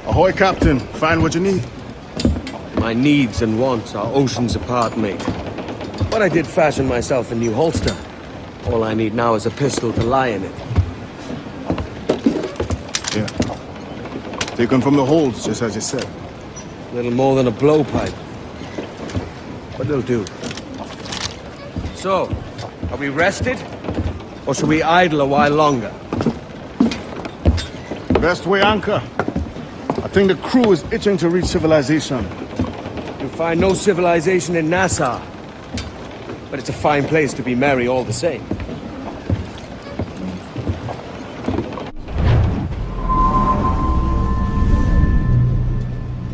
Ahoy, Captain. Find what you need. My needs and wants are oceans apart, mate. But I did fashion myself a new holster. All I need now is a pistol to lie in it. Yeah. Taken from the holds, just as you said. Little more than a blowpipe. But it'll do. So, are we rested? Or should we idle a while longer? Best way anchor. I think the crew is itching to reach civilization. You'll find no civilization in Nassau. But it's a fine place to be merry all the same.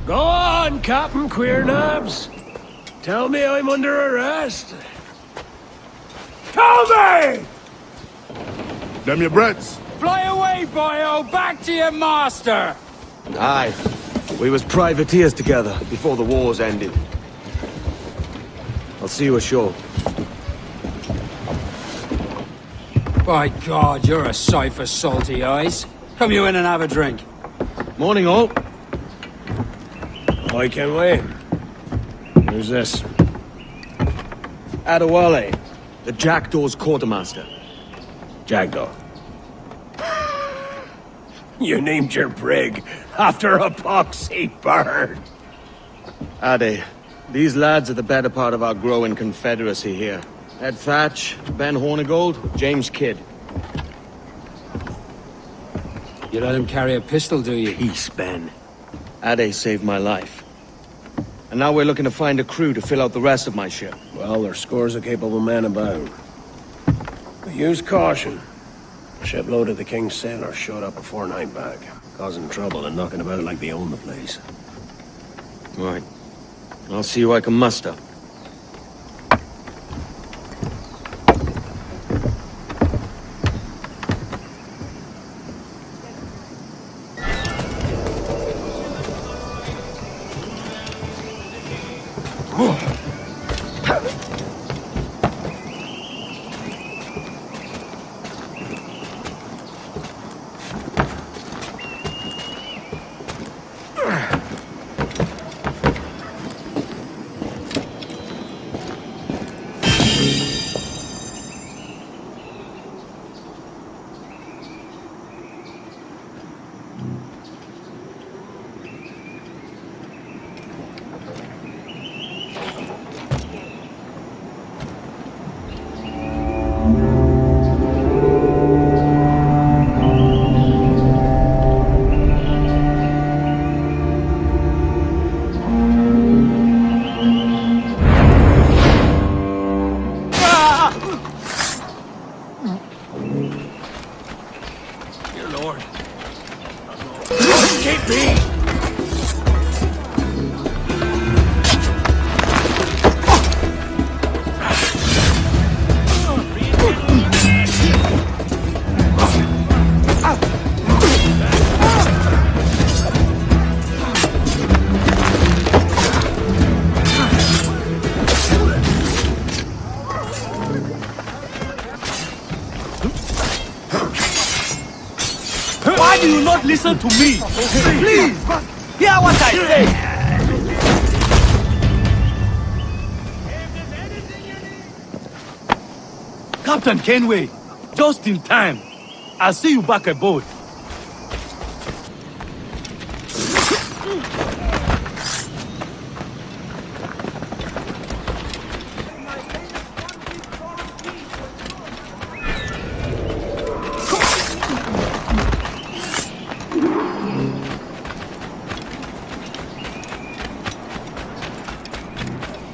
Go on, Captain Queernabs. Tell me I'm under arrest. Tell me! Them your breads. Fly away, boyo! Back to your master! Aye. We was privateers together before the wars ended. I'll see you ashore. By God, you're a sight for salty eyes. Come you in and have a drink. Morning, all. I can wait. Who's this? Adewale, the Jackdaw's quartermaster. Jackdaw. You named your brig after a poxy bird. Ade, these lads are the better part of our growing confederacy here. Ed Thatch, Ben Hornigold, James Kidd. You let him carry a pistol, do you? Peace, Ben. Ade saved my life. And now we're looking to find a crew to fill out the rest of my ship. Well, there's scores of capable men about. But use caution. A shipload of the King's sailors showed up a fortnight back, causing trouble and knocking about like they own the place. Right. I'll see who I can muster. Why do you not listen to me? Please, hear what I say. Captain Kenway, just in time. I'll see you back aboard.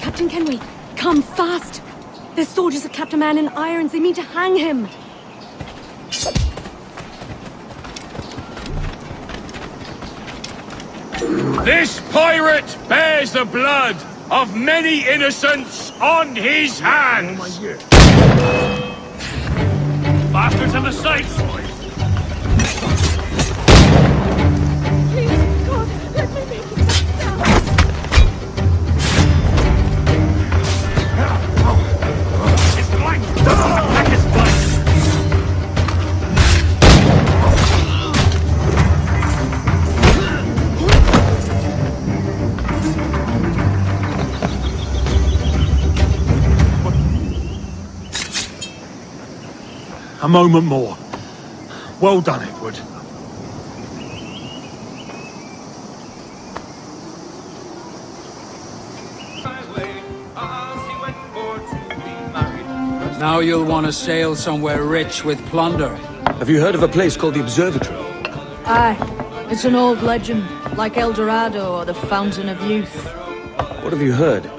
Captain Kenway, come fast! There's soldiers of Captain Man in irons. They mean to hang him. This pirate bears the blood of many innocents on his hands! Bastards have a sight! Please, God, let me make it back down. It's blind! Attack is blind! A moment more. Well done, Edward. Now you'll want to sail somewhere rich with plunder. Have you heard of a place called the Observatory? Aye. It's an old legend, like El Dorado or the Fountain of Youth. What have you heard?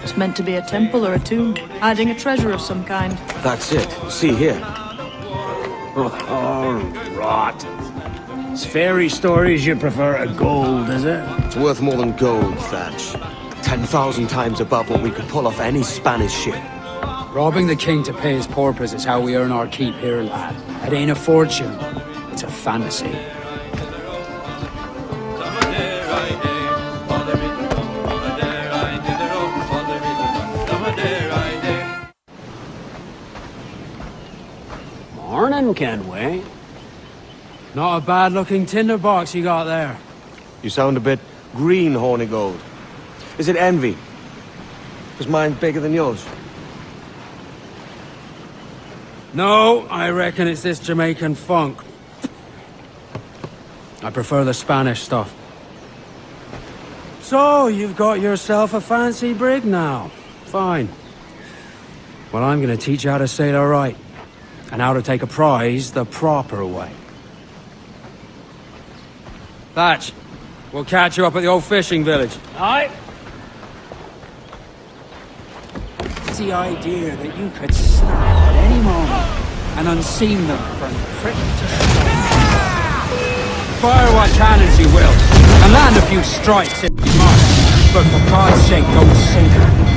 It's meant to be a temple or a tomb, hiding a treasure of some kind. That's it. See here. Oh, rot. It's fairy stories you prefer to gold, is it? It's worth more than gold, Thatch. 10,000 times above what we could pull off any Spanish ship. Robbing the king to pay his porpoise is how we earn our keep here, lad. It ain't a fortune. It's a fantasy. Morning, Kenway. Not a bad-looking tinderbox you got there. You sound a bit green, Hornigold. Is it envy? Is mine bigger than yours? No, I reckon it's this Jamaican funk. I prefer the Spanish stuff. So, you've got yourself a fancy brig now. Fine. Well, I'm gonna teach you how to sail her right. And how to take a prize the proper way. Thatch, we'll catch you up at the old fishing village. Aye. It's the idea that you could snap at any moment and unseam them from prick to stone. Fire what cannons you will, and land a few strikes if you must, but for God's sake, don't sink her.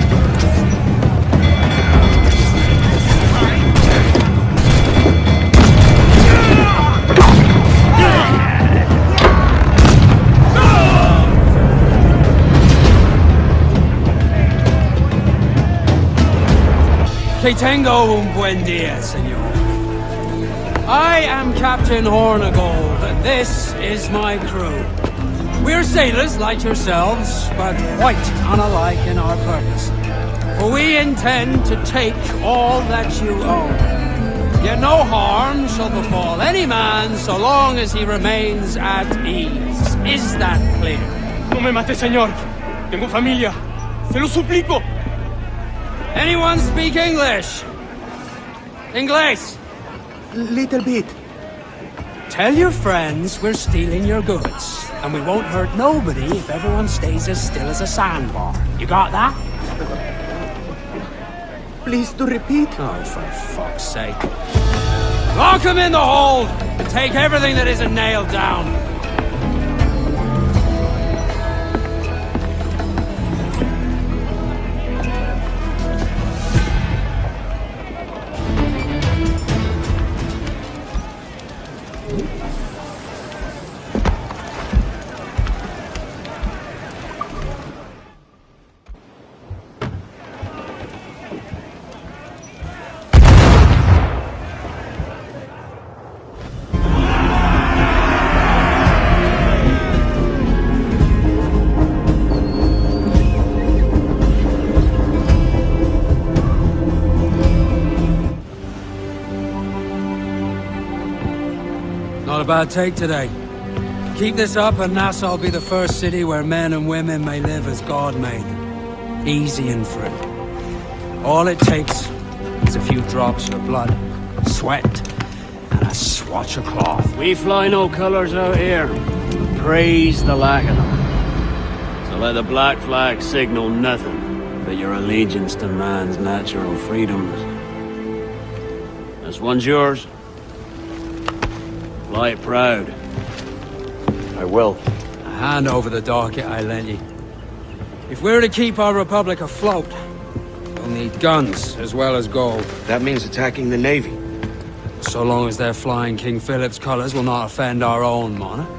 Que tengo un buen día, señor. I am Captain Hornigold, and this is my crew. We're sailors like yourselves, but quite unalike in our purpose. For we intend to take all that you own. Yet no harm shall befall any man so long as he remains at ease. Is that clear? No me mate, señor. Tengo familia. Se lo suplico. Anyone speak English? Inglés? Little bit. Tell your friends we're stealing your goods, and we won't hurt nobody if everyone stays as still as a sandbar. You got that? Please to repeat. Oh, for fuck's sake. Lock him in the hold, and take everything that isn't nailed down. Not a bad take today. Keep this up and Nassau will be the first city where men and women may live as God made them. Easy and free. All it takes is a few drops of blood, sweat, and a swatch of cloth. We fly no colours out here. Praise the lack of them. So let the black flag signal nothing but your allegiance to man's natural freedoms. This one's yours. Fly it proud. I will. A hand over the docket I lent you. If we're to keep our republic afloat, we'll need guns as well as gold. That means attacking the Navy. So long as they're flying King Philip's colours will not offend our own monarch.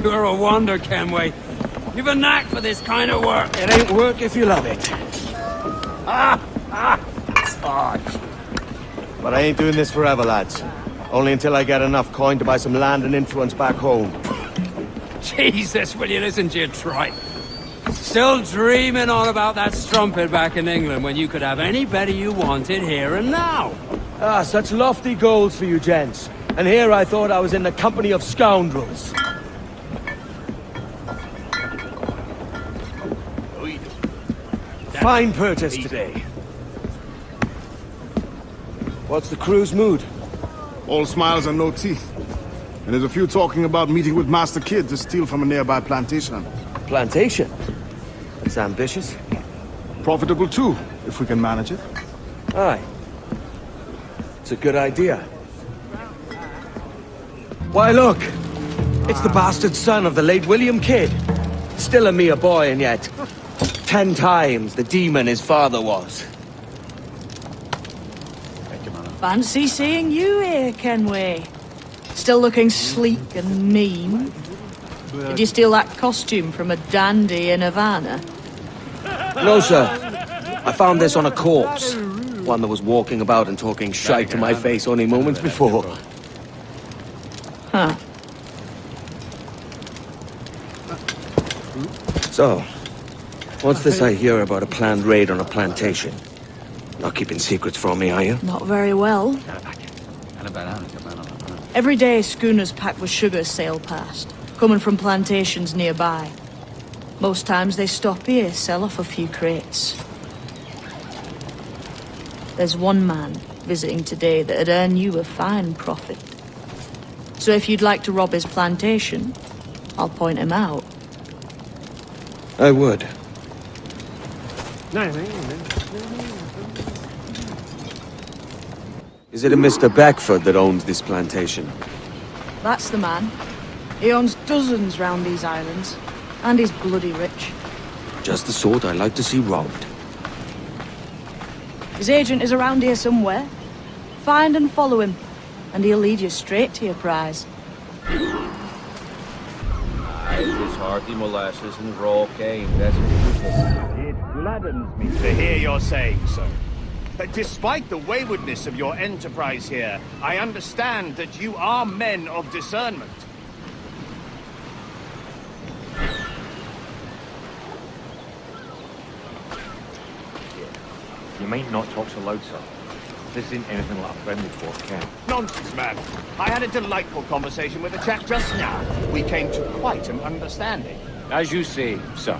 You're a wonder, Kenway. You've a knack for this kind of work. It ain't work if you love it. But I ain't doing this forever, lads. Only until I get enough coin to buy some land and influence back home. Jesus, will you listen to your tripe? Still dreaming on about that strumpet back in England when you could have anybody you wanted here and now. Ah, such lofty goals for you gents. And here I thought I was in the company of scoundrels. Fine purchase today. What's the crew's mood? All smiles and no teeth. And there's a few talking about meeting with Master Kid to steal from a nearby plantation. Plantation? That's ambitious. Profitable too, if we can manage it. Aye. It's a good idea. Why look! It's the bastard son of the late William Kidd. Still a mere boy, and yet 10 times the demon his father was. Fancy seeing you here, Kenway. Still looking sleek and mean. Did you steal that costume from a dandy in Havana? No, sir. I found this on a corpse. One that was walking about and talking shite to my face only moments before. Huh. So, what's this I hear about a planned raid on a plantation? Not keeping secrets from me, are you? Not very well. Every day, schooners packed with sugar sail past, coming from plantations nearby. Most times they stop here, sell off a few crates. There's one man visiting today that'd earn you a fine profit. So if you'd like to rob his plantation, I'll point him out. I would. Is it a Mr. Beckford that owns this plantation? That's the man. He owns dozens round these islands, and he's bloody rich. Just the sort I like to see robbed. His agent is around here somewhere. Find and follow him, and he'll lead you straight to your prize. It's hearty molasses and raw cane. That's beautiful. It gladdens me to hear you're saying so. But despite the waywardness of your enterprise here, I understand that you are men of discernment. You might not talk so loud, sir. This isn't anything like a friendly port, Ken. Nonsense, man. I had a delightful conversation with a chap just now. We came to quite an understanding. As you say, sir.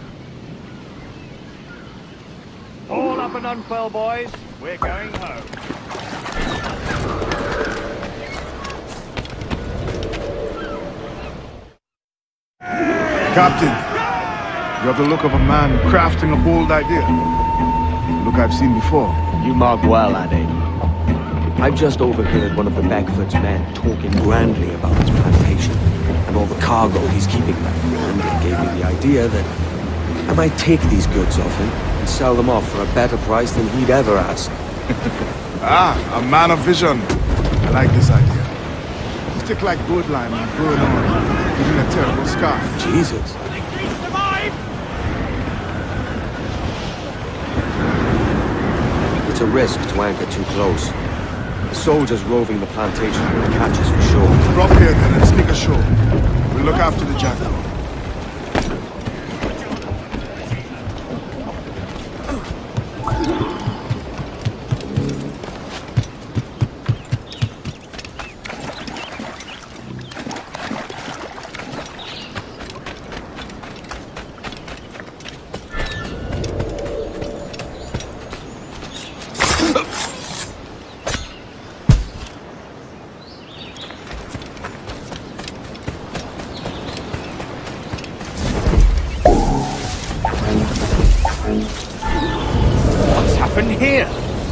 All up and unfurl, boys. We're going home. Captain, you have the look of a man crafting a bold idea. A look I've seen before. You mark well, Addy. I've just overheard one of the Beckford's men talking grandly about his plantation and all the cargo he's keeping there. And it gave me the idea that I might take these goods off him and sell them off for a better price than he'd ever ask. A man of vision. I like this idea. Stick like good lime and burn on, giving a terrible scar. Jesus. It's a risk to anchor too close. The soldiers roving the plantation will catch us for sure. Drop here then and sneak ashore. We'll look after the jackal.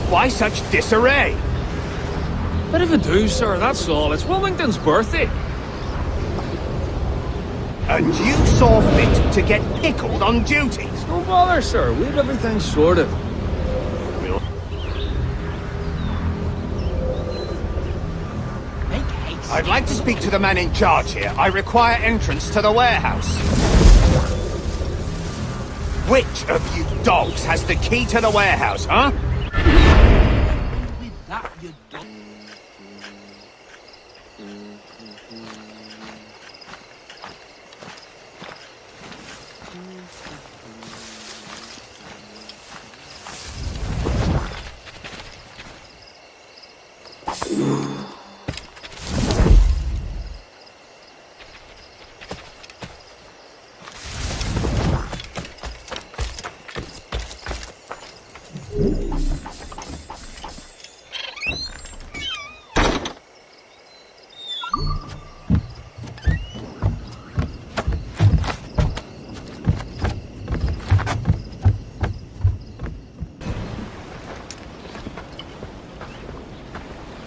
Why such disarray? Bit of a do, sir, that's all. It's Wilmington's birthday. And you saw fit to get pickled on duty? No bother, sir. We had everything sorted. I'd like to speak to the man in charge here. I require entrance to the warehouse. Which of you dogs has the key to the warehouse, huh?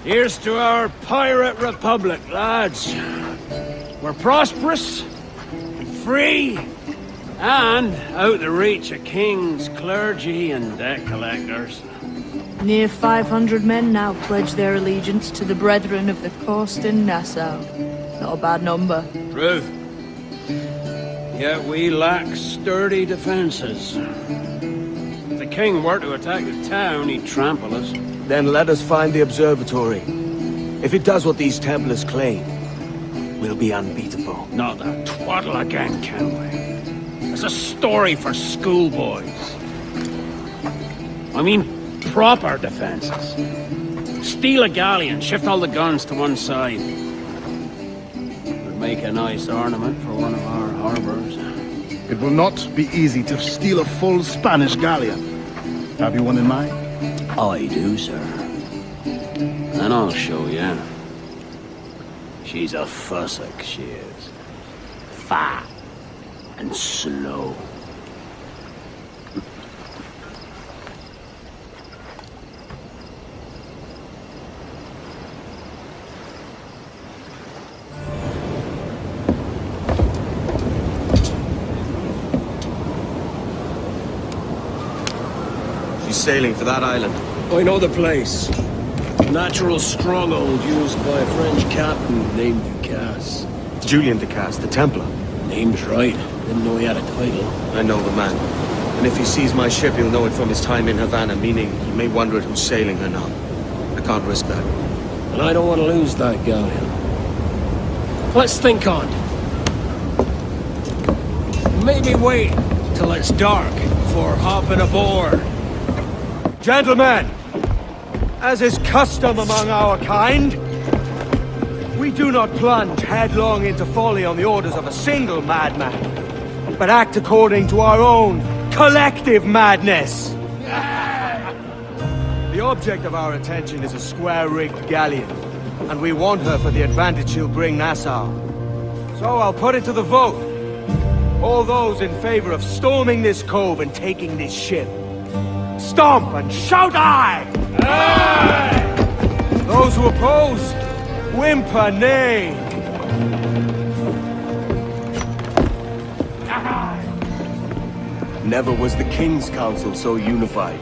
Here's to our pirate republic, lads. We're prosperous, and free, and out the reach of kings, clergy, and debt collectors. Near 500 men now pledge their allegiance to the Brethren of the Coast in Nassau. Not a bad number. Truth. Yet we lack sturdy defenses. If the king were to attack the town, he'd trample us. Then let us find the observatory. If it does what these Templars claim, we'll be unbeatable. Not that twaddle again, can we? It's a story for schoolboys. I mean, proper defenses. Steal a galleon, shift all the guns to one side. Would make a nice ornament for one of our harbors. It will not be easy to steal a full Spanish galleon. Have you one in mind? I do, sir. And I'll show you. She's a fussock, she is. Fat and slow. She's sailing for that island. I know the place. Natural stronghold used by a French captain named Ducasse. Julian Ducasse, the Templar. Name's right. Didn't know he had a title. I know the man. And if he sees my ship, he'll know it from his time in Havana, meaning he may wonder at who's sailing or not. I can't risk that. And I don't want to lose that galleon. Let's think on it. Maybe wait till it's dark before hopping aboard. Gentlemen, as is custom among our kind, we do not plunge headlong into folly on the orders of a single madman, but act according to our own collective madness. The object of our attention is a square-rigged galleon, and we want her for the advantage she'll bring Nassau. So I'll put it to the vote. All those in favor of storming this cove and taking this ship, stomp and shout aye! Aye! Those who oppose, whimper nay. Never was the King's Council so unified.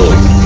go.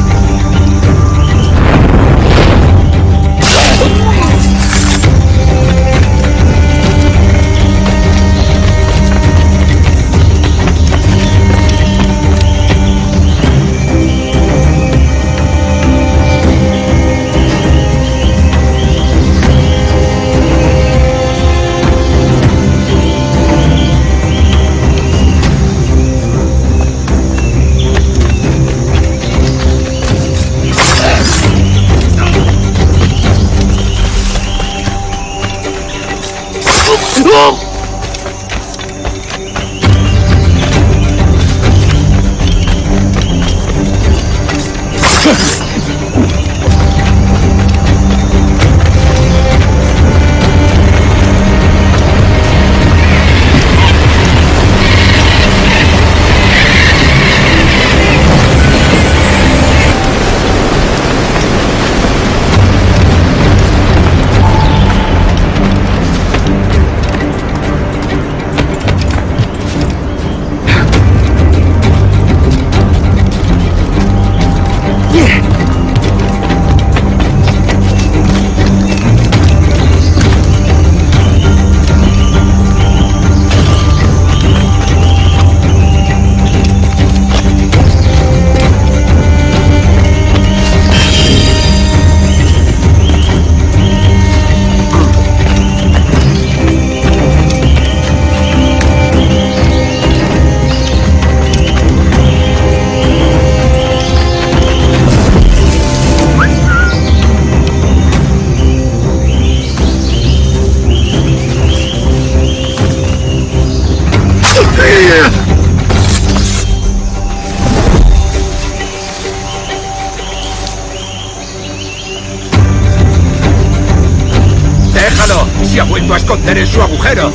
¡Déjalo! ¡Se ha vuelto a esconder en su agujero!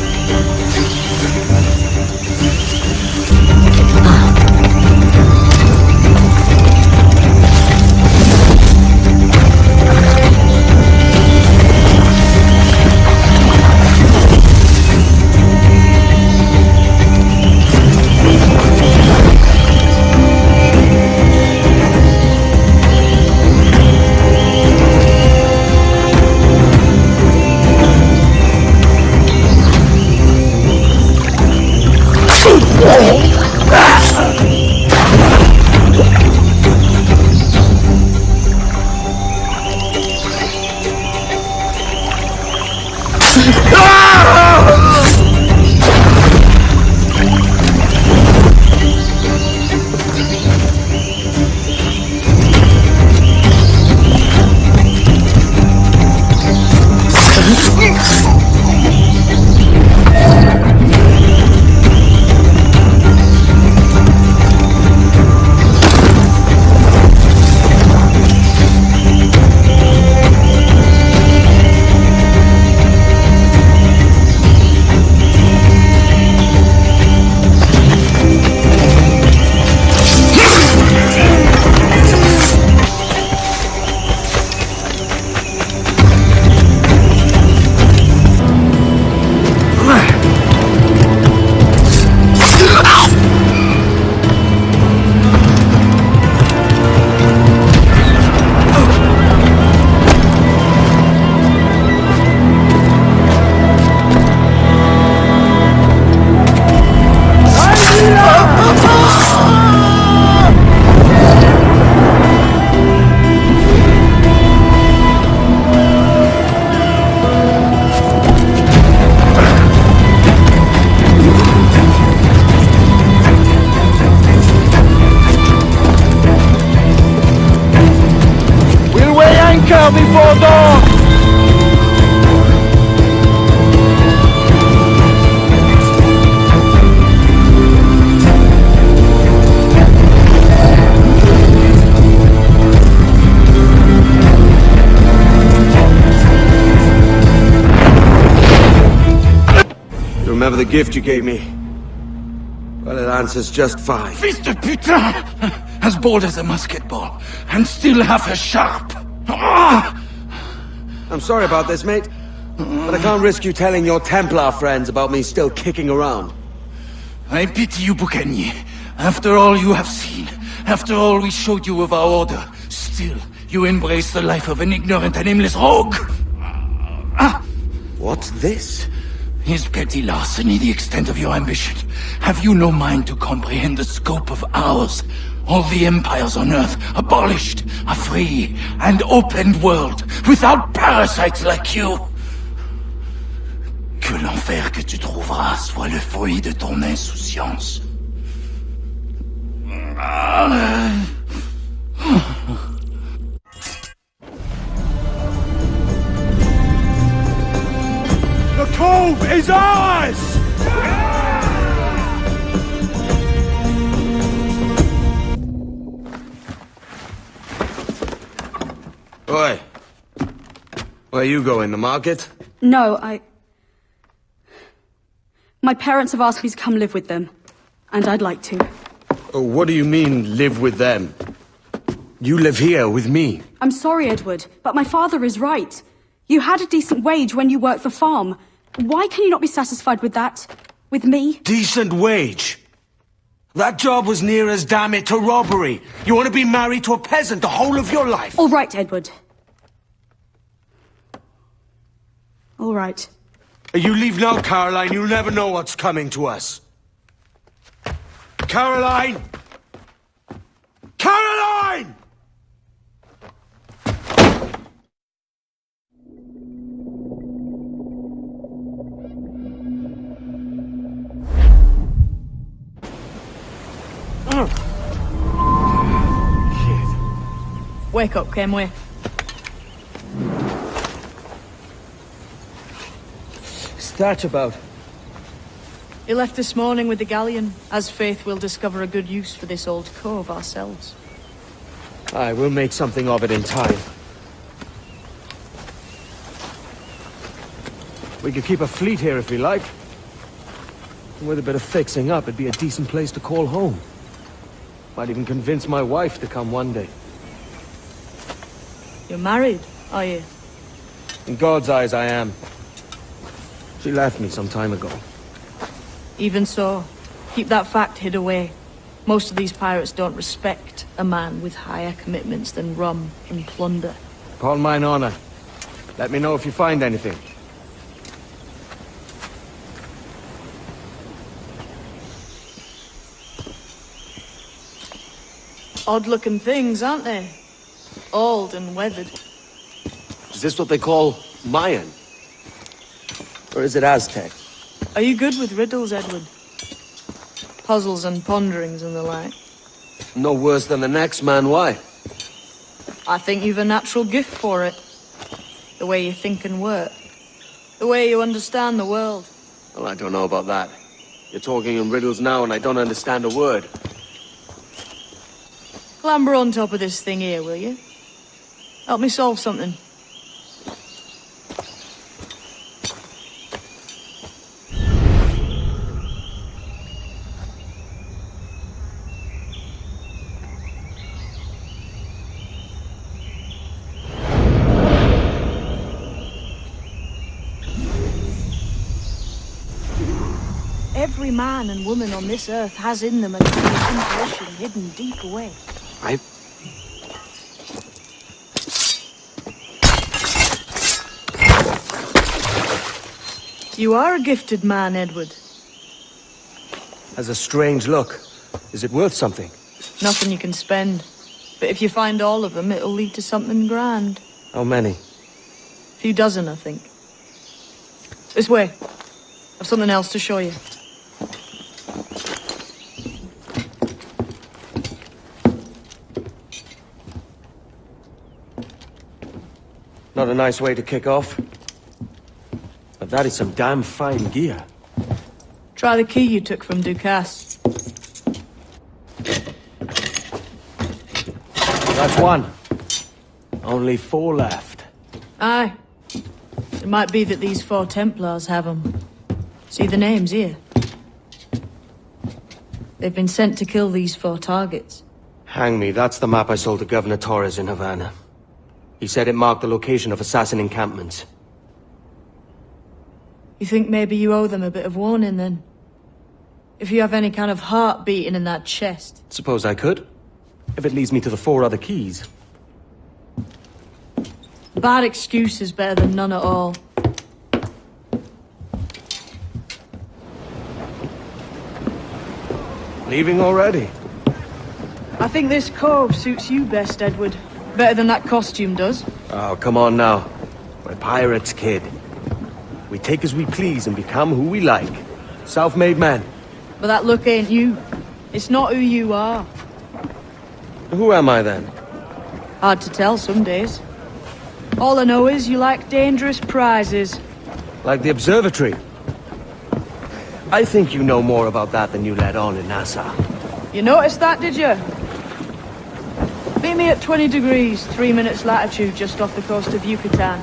Before dawn! You remember the gift you gave me? Well, it answers just fine. Fils de putain! As bold as a musket ball, and still half as sharp. I'm sorry about this, mate. But I can't risk you telling your Templar friends about me still kicking around. I pity you, Bucanier. After all you have seen, After all we showed you of our order, still you embrace the life of an ignorant and aimless rogue! What's this? Is petty larceny the extent of your ambition? Have you no mind to comprehend the scope of ours? All the empires on Earth abolished, a free and open world, without parasites like you! Que l'enfer que tu trouveras soit le fruit de ton insouciance. The cove is ours! Oi. Where you going, the market? No, My parents have asked me to come live with them, and I'd like to. Oh, what do you mean, live with them? You live here with me. I'm sorry, Edward, but my father is right. You had a decent wage when you worked the farm. Why can you not be satisfied with that? With me? Decent wage? That job was near as damn it to robbery. You want to be married to a peasant the whole of your life? All right, Edward. All right. You leave now, Caroline. You'll never know what's coming to us. Caroline! Caroline! Wake up, Kenway. What's that about? He left this morning with the galleon, as faith we'll discover a good use for this old cove ourselves. Aye, we'll make something of it in time. We could keep a fleet here if we like. And with a bit of fixing up, it'd be a decent place to call home. Might even convince my wife to come one day. You're married, are you? In God's eyes, I am. She left me some time ago. Even so, keep that fact hid away. Most of these pirates don't respect a man with higher commitments than rum and plunder. Upon mine honor. Let me know if you find anything. Odd-looking things, aren't they? Old and weathered. Is this what they call Mayan? Or is it Aztec? Are you good with riddles, Edward? Puzzles and ponderings and the like? No worse than the next man, why? I think you've a natural gift for it. The way you think and work. The way you understand the world. Well, I don't know about that. You're talking in riddles now and I don't understand a word. Clamber on top of this thing here, will you? Help me solve something. Every man and woman on this earth has in them a intuition hidden deep away. You are a gifted man, Edward. Has a strange look. Is it worth something? Nothing you can spend. But if you find all of them, it'll lead to something grand. How many? A few dozen, I think. This way. I've something else to show you. Not a nice way to kick off. But that is some damn fine gear. Try the key you took from Ducasse. That's one. Only 4 left. Aye. It might be that these 4 Templars have them. See the names here? They've been sent to kill these 4 targets. Hang me, that's the map I sold to Governor Torres in Havana. He said it marked the location of assassin encampments. You think maybe you owe them a bit of warning, then? If you have any kind of heart beating in that chest. Suppose I could? If it leads me to the 4 other keys. Bad excuse is better than none at all. Leaving already? I think this cove suits you best, Edward. Better than that costume does. Oh, come on now. We're pirates, kid. We take as we please and become who we like. Self-made men. But that look ain't you. It's not who you are. Who am I then? Hard to tell some days. All I know is you like dangerous prizes. Like the observatory. I think you know more about that than you let on in Nassau. You noticed that, did you? Meet me at 20 degrees, 3 minutes latitude, just off the coast of Yucatan.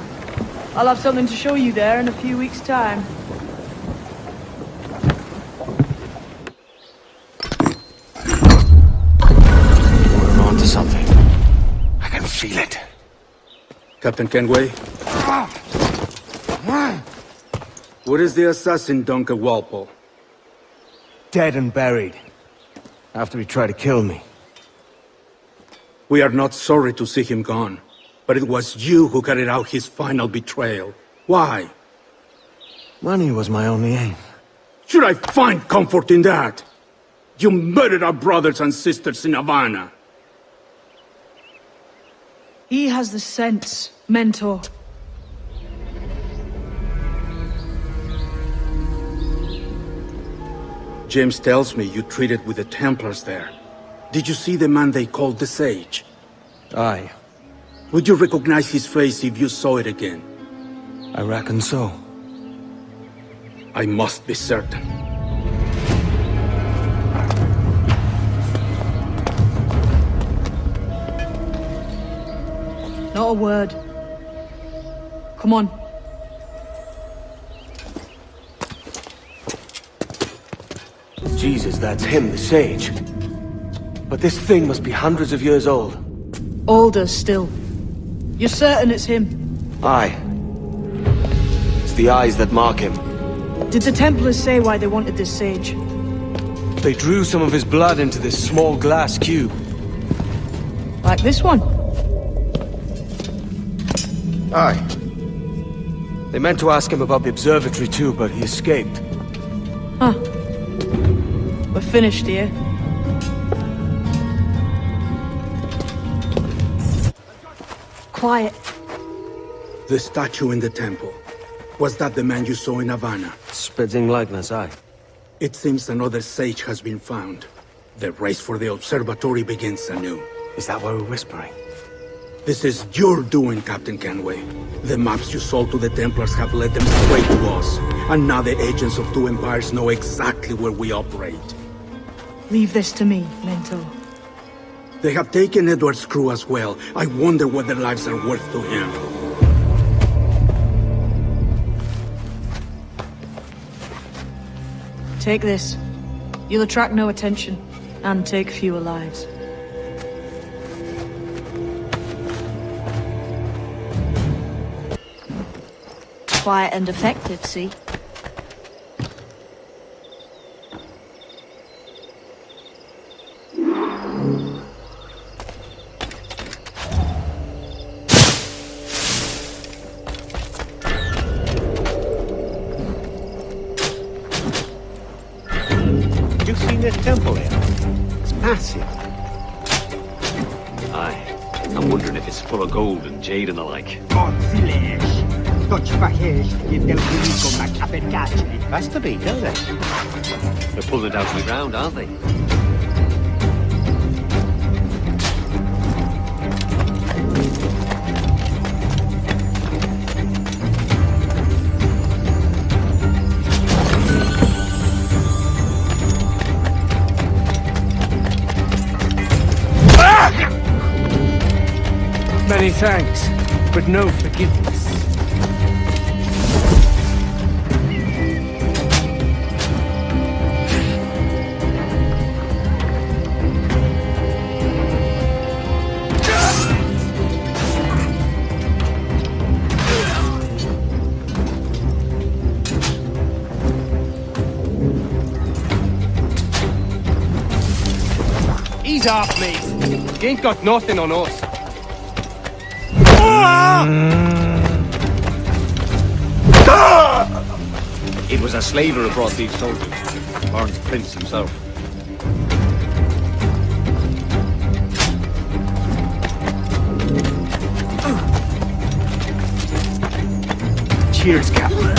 I'll have something to show you there in a few weeks' time. We're on to something. I can feel it. Captain Kenway? Where is the assassin, Duncan Walpole? Dead and buried. After he tried to kill me. We are not sorry to see him gone, but it was you who carried out his final betrayal. Why? Money was my only aim. Should I find comfort in that? You murdered our brothers and sisters in Havana. He has the sense, Mentor. James tells me you traded with the Templars there. Did you see the man they called the Sage? Aye. Would you recognize his face if you saw it again? I reckon so. I must be certain. Not a word. Come on. Jesus, that's him, the Sage. But this thing must be hundreds of years old. Older still. You're certain it's him? Aye. It's the eyes that mark him. Did the Templars say why they wanted this sage? They drew some of his blood into this small glass cube. Like this one? Aye. They meant to ask him about the observatory too, but he escaped. Huh. We're finished here. Quiet. The statue in the temple. Was that the man you saw in Havana? Spitting likeness, aye. It seems another sage has been found. The race for the observatory begins anew. Is that why we're whispering? This is your doing, Captain Kenway. The maps you sold to the Templars have led them straight to us. And now the agents of two empires know exactly where we operate. Leave this to me, Mentor. They have taken Edward's crew as well. I wonder what their lives are worth to him. Take this. You'll attract no attention, and take fewer lives. Quiet and effective, see? You've seen this temple here? It's massive. Aye. I'm wondering if it's full of gold and jade and the like. Has to be, doesn't it? They're pulling it down to the ground, aren't they? Many thanks, but no forgiveness. Ease off me! You ain't got nothing on us. It was a slaver who brought these soldiers. Lawrence Prince himself. Cheers, Captain.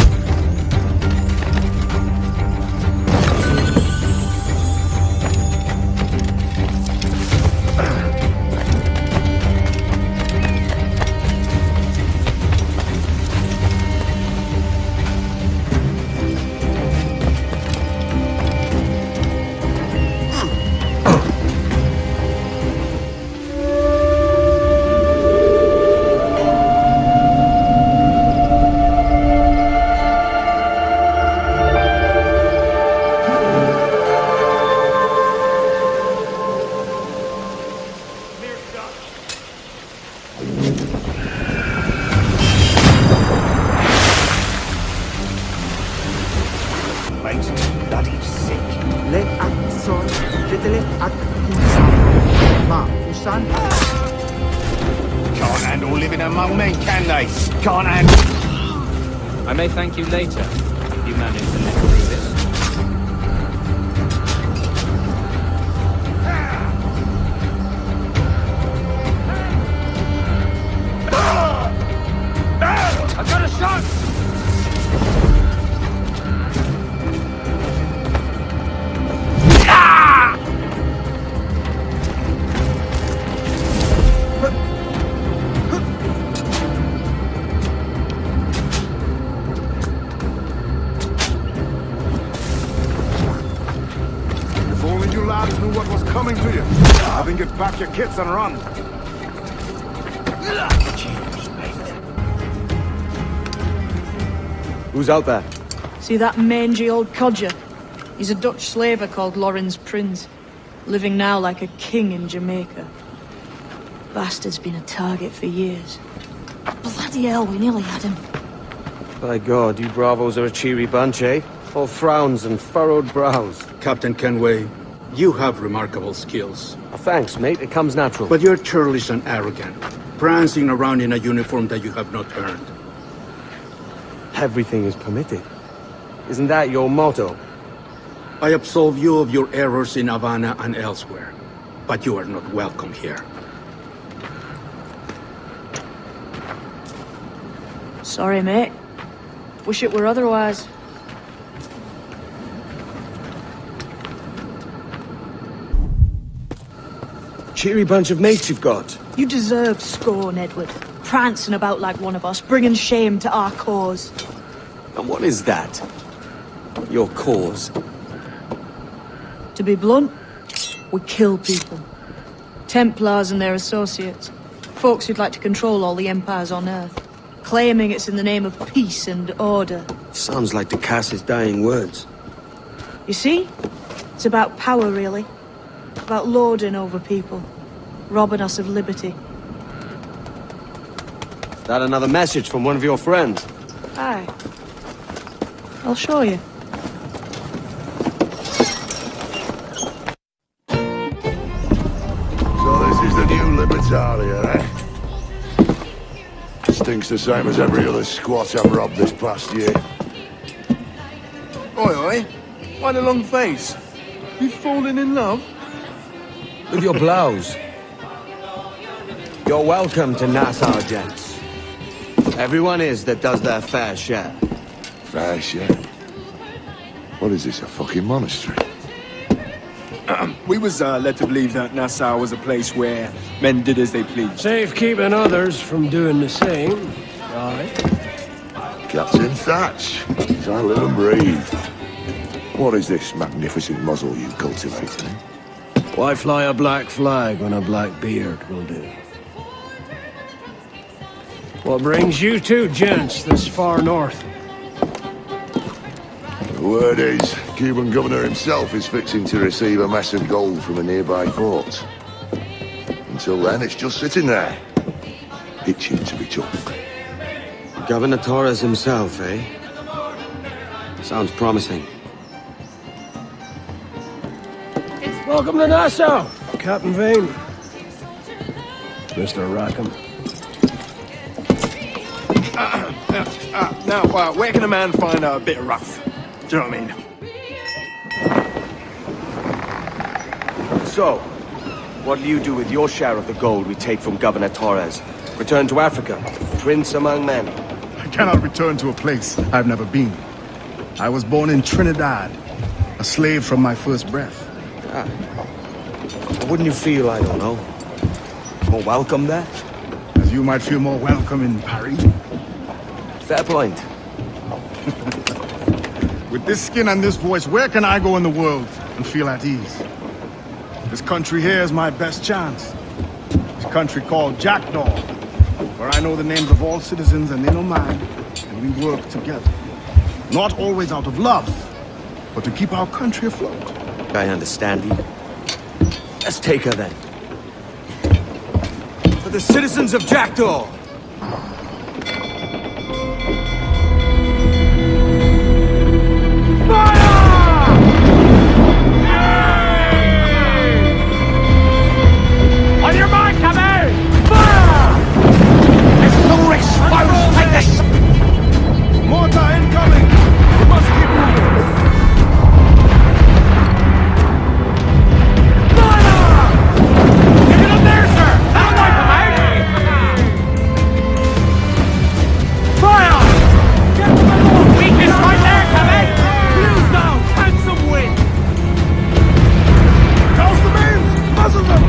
Can't handle living among men, can they? Can't handle... I may thank you later, if you manage to live through this. I've got a shot! If only you lads knew what was coming to you. I think get back your kits and run. Who's out there? See that mangy old codger? He's a Dutch slaver called Lawrence Prince, living now like a king in Jamaica. Bastard's been a target for years. Bloody hell, we nearly had him. By God, you bravos are a cheery bunch, eh? All frowns and furrowed brows. Captain Kenway, you have remarkable skills. Thanks, mate. It comes natural. But you're churlish and arrogant, prancing around in a uniform that you have not earned. Everything is permitted. Isn't that your motto? I absolve you of your errors in Havana and elsewhere, but you are not welcome here. Sorry, mate. Wish it were otherwise. Cheery bunch of mates you've got. You deserve scorn, Edward. Prancing about like one of us, bringing shame to our cause. And what is that? Your cause? To be blunt, we kill people. Templars and their associates. Folks who'd like to control all the empires on Earth. Claiming it's in the name of peace and order. Sounds like to cast his dying words. You see? It's about power, really. About lording over people. Robbing us of liberty. That another message from one of your friends? Aye. I'll show you. So this is the new Libertalia, eh? Stinks the same as every other squat I've robbed this past year. Oi, oi. Why the long face? You fallen in love? With your blouse. You're welcome to Nassau, gents. Everyone is that does their fair share. Fair share? What is this, a fucking monastery? We was led to believe that Nassau was a place where men did as they pleased. Safe keeping others from doing the same. Aye. Captain Thatch, as I live and breathe. What is this magnificent muzzle you cultivated, eh? Why fly a black flag when a black beard will do? What brings you two gents this far north? The word is, Cuban governor himself is fixing to receive a mess of gold from a nearby fort. Until then, it's just sitting there, itching to be took. Governor Torres himself, eh? Sounds promising. Welcome to Nassau, Captain Vane. Mr. Rackham. Now, where can a man find a bit of rough? Do you know what I mean? So, what'll you do with your share of the gold we take from Governor Torres? Return to Africa, prince among men. I cannot return to a place I've never been. I was born in Trinidad, a slave from my first breath. Wouldn't you feel, I don't know, more welcome there? As you might feel more welcome in Paris. Fair point. With this skin and this voice, where can I go in the world and feel at ease? This country here is my best chance. This country called Jackdaw, where I know the names of all citizens and they know mine, and we work together. Not always out of love, but to keep our country afloat. I understand you. Let's take her then. For the citizens of Jackdaw! On your mark, come out! Fire! There's no response like this! Mortar incoming! We must keep moving! Fire! Get up there, sir! That'll wipe them out! Fire! Get to the north! Weakest right there, come out! Blues down! And some wind! Douse the beams! Muzzle them!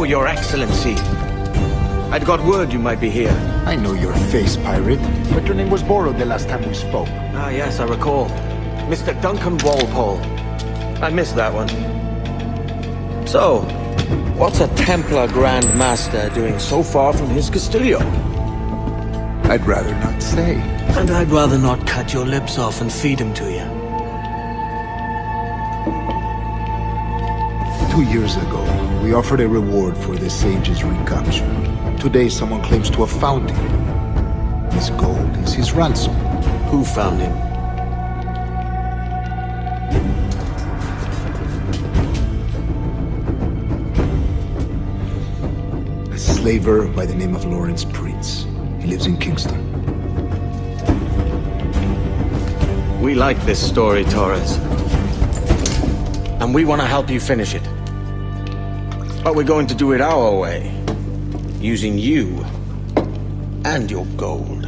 Your Excellency. I'd got word you might be here. I know your face, pirate, but your name was borrowed the last time we spoke. Ah, yes, I recall. Mr. Duncan Walpole. I missed that one. So, what's a Templar Grand Master doing so far from his Castillo? I'd rather not say. And I'd rather not cut your lips off and feed him to you. 2 years ago, we offered a reward for the sage's recapture. Today, someone claims to have found him. His gold is his ransom. Who found him? A slaver by the name of Lawrence Prince. He lives in Kingston. We like this story, Torres. And we want to help you finish it. But we're going to do it our way. Using you and your gold.